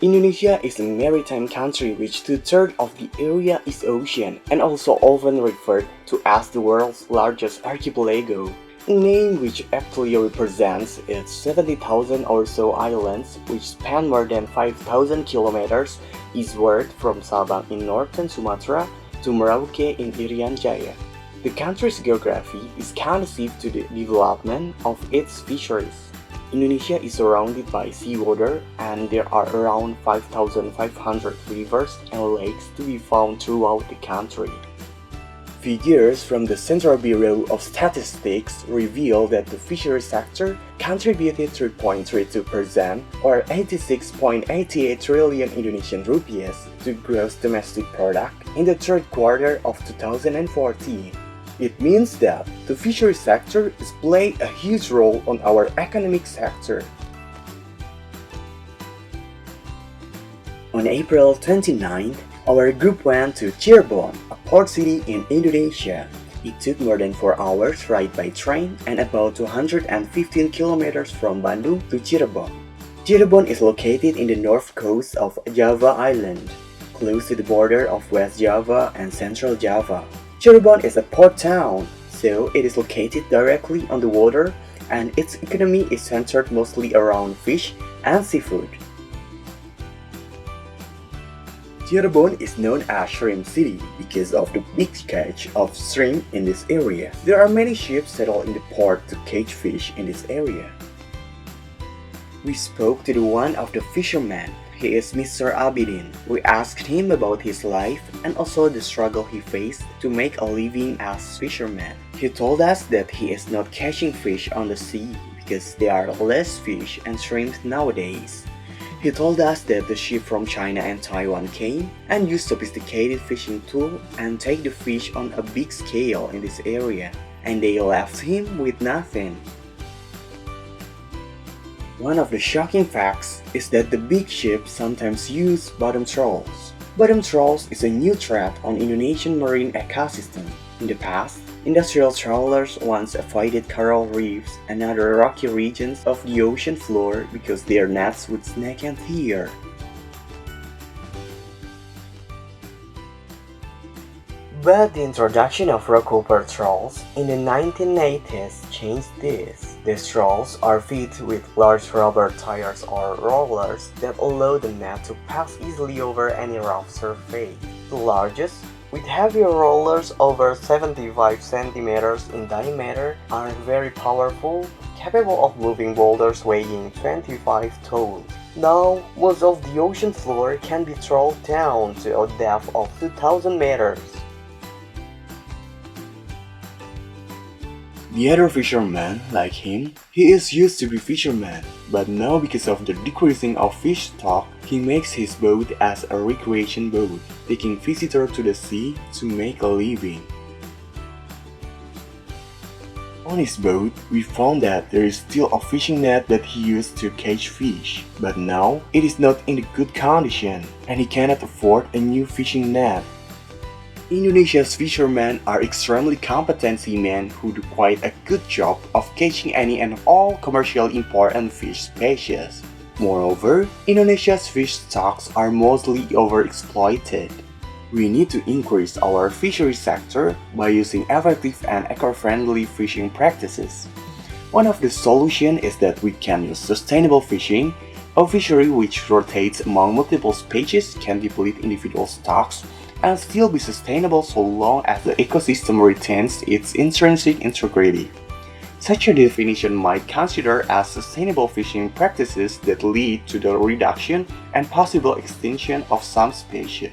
Indonesia is a maritime country which two-thirds of the area is ocean and also often referred to as the world's largest archipelago. A name which actually represents its 70,000 or so islands which span more than 5,000 kilometers eastward from Sabang in northern Sumatra to Merauke in Irian Jaya. The country's geography is conducive to the development of its fisheries. Indonesia is surrounded by seawater and there are around 5,500 rivers and lakes to be found throughout the country. Figures from the Central Bureau of Statistics reveal that the fishery sector contributed 3.32% or 86.88 trillion Indonesian rupiahs to gross domestic product in the third quarter of 2014. It means that the fishery sector is playing a huge role on our economic sector. On April 29th, our group went to Cirebon, a port city in Indonesia. It took more than 4 hours ride by train and about 215 kilometers from Bandung to Cirebon. Cirebon is located in the north coast of Java Island, close to the border of West Java and Central Java. Cirebon is a port town, so it is located directly on the water and its economy is centered mostly around fish and seafood. Cirebon is known as Shrimp City because of the big catch of shrimp in this area. There are many ships settled in the port to catch fish in this area. We spoke to one of the fishermen. He is Mr. Abidin. We asked him about his life and also the struggle he faced to make a living as fisherman. He told us that he is not catching fish on the sea because there are less fish and shrimp nowadays. He told us that the ship from China and Taiwan came and used sophisticated fishing tools and take the fish on a big scale in this area, and they left him with nothing. One of the shocking facts is that the big ships sometimes use bottom trawls. Bottom trawls is a new threat on Indonesian marine ecosystem. In the past, industrial trawlers once avoided coral reefs and other rocky regions of the ocean floor because their nets would snag and tear. But the introduction of rockcopper trawls in the 1980s changed this. These trawls are fitted with large rubber tires or rollers that allow the net to pass easily over any rough surface. The largest, with heavier rollers over 75 centimeters in diameter, are very powerful, capable of moving boulders weighing 25 tons. Now, most of the ocean floor can be trawled down to a depth of 2,000 meters. The other fishermen, like him, he is used to be fisherman, but now because of the decreasing of fish stock, he makes his boat as a recreation boat, taking visitors to the sea to make a living. On his boat, we found that there is still a fishing net that he used to catch fish, but now it is not in good condition, and he cannot afford a new fishing net. Indonesia's fishermen are extremely competent seamen who do quite a good job of catching any and all commercially important fish species. Moreover, Indonesia's fish stocks are mostly overexploited. We need to increase our fishery sector by using effective and eco-friendly fishing practices. One of the solutions is that we can use sustainable fishing. A fishery which rotates among multiple species can deplete individual stocks and still be sustainable so long as the ecosystem retains its intrinsic integrity. Such a definition might consider as sustainable fishing practices that lead to the reduction and possible extinction of some species.